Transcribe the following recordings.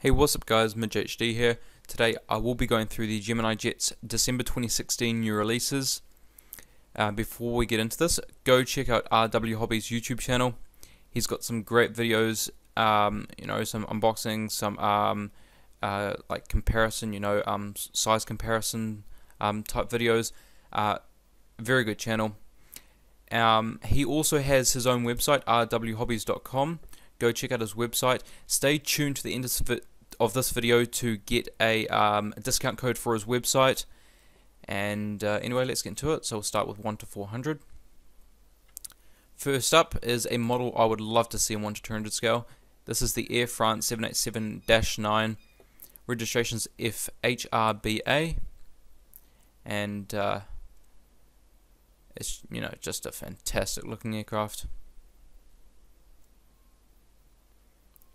Hey, what's up guys, Midge HD here. Today I will be going through the Gemini Jet's December 2016 new releases. Before we get into this, go check out RW Hobby's YouTube channel. He's got some great videos, some unboxing, some like comparison, size comparison type videos. Very good channel. He also has his own website, rwhobbies.com. Go check out his website. Stay tuned to the end of this video to get a discount code for his website. And anyway, let's get into it. So we'll start with 1 to 400. First up is a model I would love to see in 1 to 200 scale. This is the Air France 787-9. Registration's FHRBA. And it's just a fantastic looking aircraft.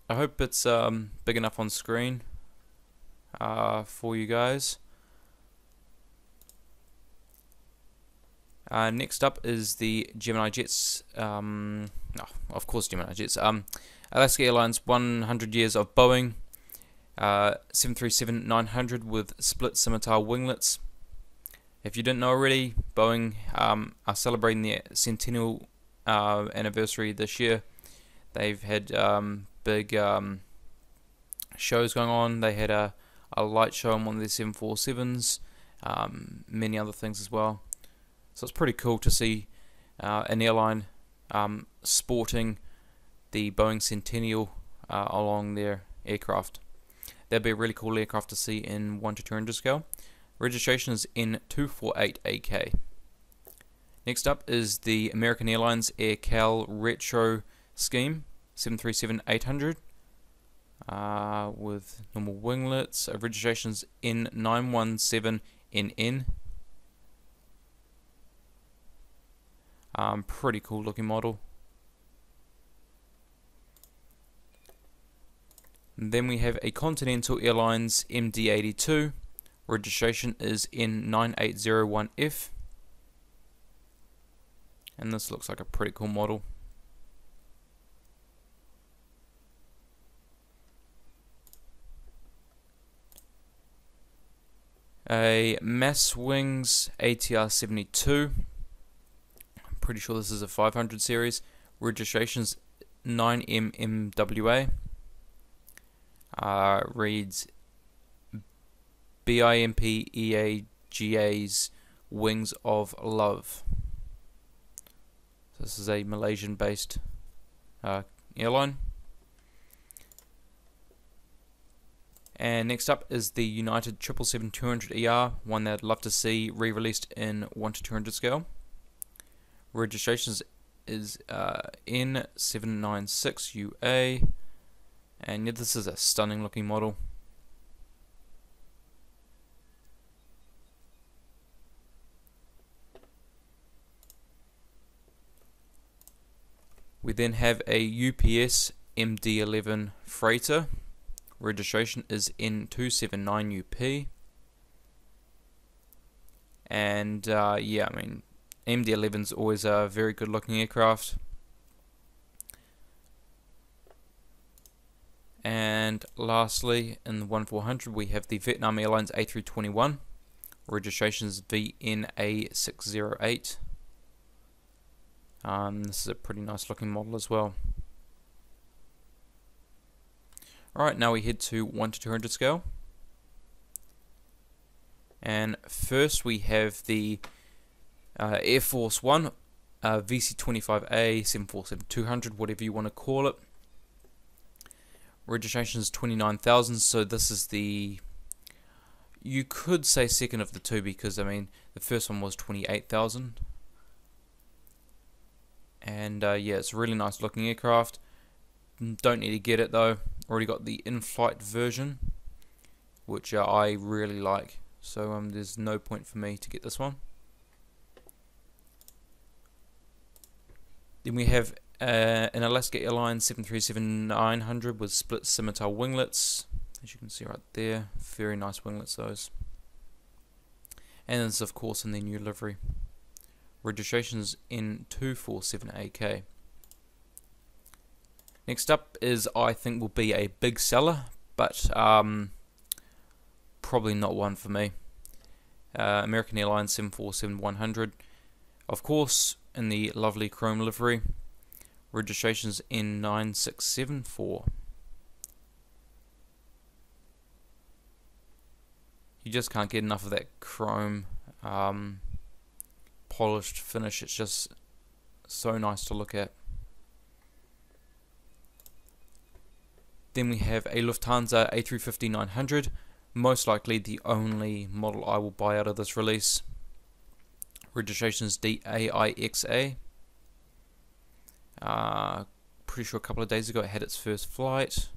I hope it's big enough on screen for you guys. Next up is the Gemini Jets, of course Gemini Jets, Alaska Airlines 100 years of Boeing, 737-900 with split scimitar winglets. If you didn't know already, Boeing are celebrating their centennial anniversary this year. They've had big shows going on. They had a light show on one of their 747s, many other things as well. So it's pretty cool to see an airline sporting the Boeing Centennial along their aircraft. That'd be a really cool aircraft to see in 1 to 200 scale. Registration is N248AK. Next up is the American Airlines AirCal Retro Scheme 737-800 with normal winglets. Registration's N917NN. Pretty cool looking model. And then we have a Continental Airlines MD-82. Registration is N9801F. And this looks like a pretty cool model. A Masswings ATR-72. I'm pretty sure this is a 500 series. Registration's 9MMWA. Reads BIMPEAGA's Wings of Love. So this is a Malaysian-based airline. And next up is the United 777-200ER, one that I'd love to see re-released in 1 to 200 scale. Registration is N796UA, and yeah, this is a stunning looking model. We then have a UPS MD-11 freighter. Registration is N279UP. And yeah, I mean, MD-11's always a very good looking aircraft. And lastly, in the 1-400, we have the Vietnam Airlines A321. Registration is VNA608. This is a pretty nice looking model as well. Alright, now we head to 1 to 200 scale. And first we have the Air Force One VC-25A 747-200, whatever you want to call it. Registration is 29,000, so this is the, you could say second of the two, because I mean the first one was 28,000. And yeah, it's a really nice looking aircraft. Don't need to get it though. Already got the in-flight version, which I really like. So there's no point for me to get this one. Then we have an Alaska Airlines 737-900 with split scimitar winglets, as you can see right there. Very nice winglets those. And this is of course in the new livery. Registration is N247AK. Next up is, I think, will be a big seller, but probably not one for me. American Airlines 747-100, of course, in the lovely chrome livery. Registration's N9674. You just can't get enough of that chrome polished finish. It's just so nice to look at. Then we have a Lufthansa A350-900, most likely the only model I will buy out of this release. Registration is DAIXA. Pretty sure a couple of days ago it had its first flight.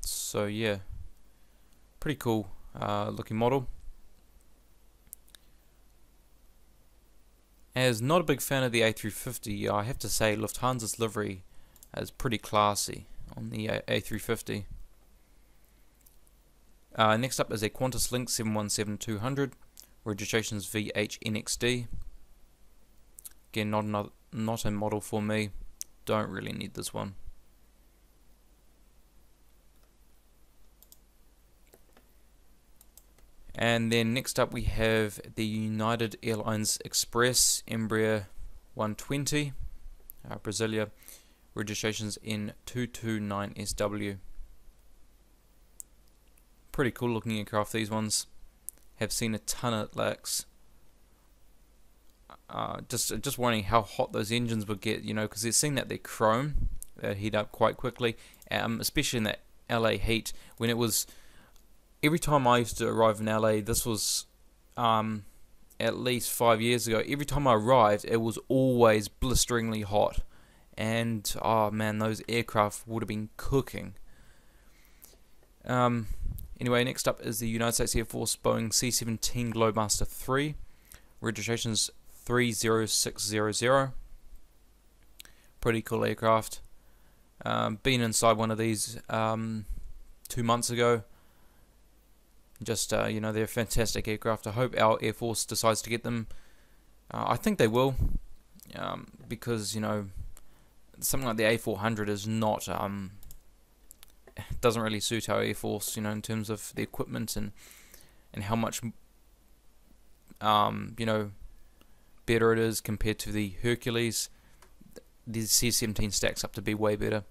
So yeah, pretty cool looking model. As not a big fan of the A350, I have to say Lufthansa's livery is pretty classy on the A350. Next up is a Qantas Link 717-200. Registration is VHNXD. Again, not a model for me. Don't really need this one. And then next up we have the United Airlines Express Embraer 120, Brasilia. Registrations in 229SW. Pretty cool looking aircraft, these ones. Have seen a ton of lax. Just wondering how hot those engines would get, you know, because they're seeing that they're chrome, they heat up quite quickly, especially in that LA heat. When it was, every time I used to arrive in LA, this was at least 5 years ago, every time I arrived it was always blisteringly hot, and oh man, those aircraft would have been cooking. Anyway, next up is the United States Air Force Boeing C-17 Globemaster III. Registration's 30600. Pretty cool aircraft. Been inside one of these 2 months ago. Just you know, they're a fantastic aircraft. I hope our Air Force decides to get them. I think they will, because you know, something like the A400 is not doesn't really suit our Air Force, you know, in terms of the equipment and how much you know, better it is compared to the Hercules. The C-17 stacks up to be way better,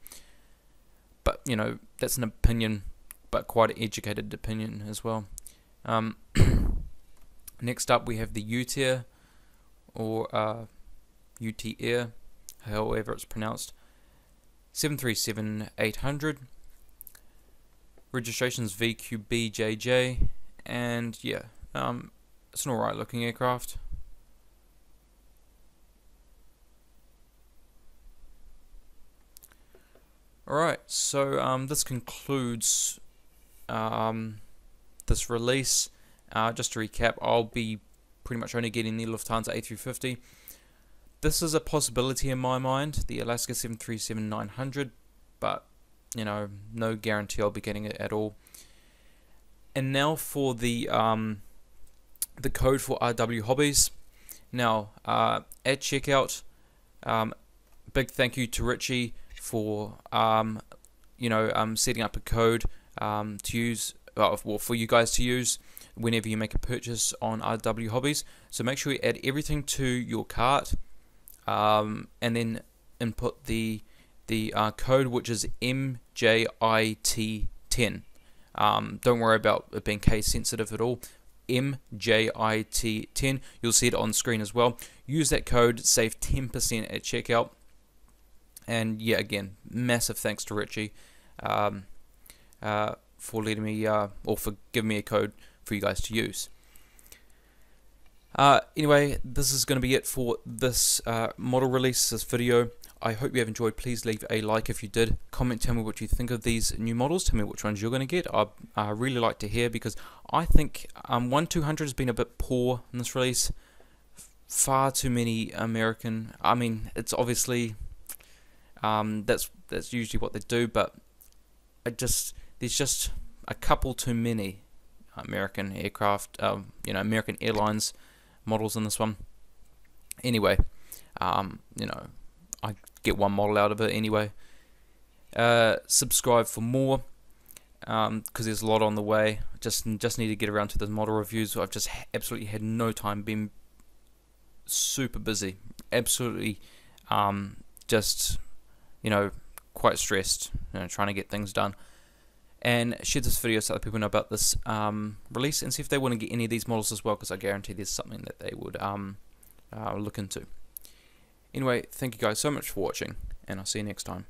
but you know, that's an opinion, but quite an educated opinion as well. Next up we have the U-Tier, or UT Air, however it's pronounced, 737-800. Registration's VQBJJ, and yeah, it's an alright looking aircraft. Alright, so this concludes this release. Just to recap, I'll be pretty much only getting the Lufthansa A350. This is a possibility in my mind, the Alaska 737-900, but you know, no guarantee I'll be getting it at all. And now for the code for RW Hobbies. Now at checkout, big thank you to Richie for you know, setting up a code to use, well, for you guys to use whenever you make a purchase on RW Hobbies. So make sure you add everything to your cart, and then input the code, which is MJIT10. Don't worry about it being case sensitive at all. MJIT10. You'll see it on screen as well. Use that code, save 10% at checkout. And yeah, again, massive thanks to Richie for letting me, or for giving me a code for you guys to use. Anyway, this is going to be it for this model release, this video. I hope you have enjoyed. Please leave a like if you did. Comment, tell me what you think of these new models. Tell me which ones you're going to get. I really like to hear, because I think 1-200 has been a bit poor in this release. Far too many American. I mean, it's obviously that's usually what they do, but there's just a couple too many American aircraft, you know, American Airlines models in this one. Anyway, you know, I get one model out of it anyway. Subscribe for more, because there's a lot on the way. Just need to get around to the model reviews. I've just absolutely had no time, been super busy, absolutely just quite stressed, trying to get things done. And share this video so other people know about this release, and see if they want to get any of these models as well, because I guarantee there's something that they would look into. Anyway, thank you guys so much for watching, and I'll see you next time.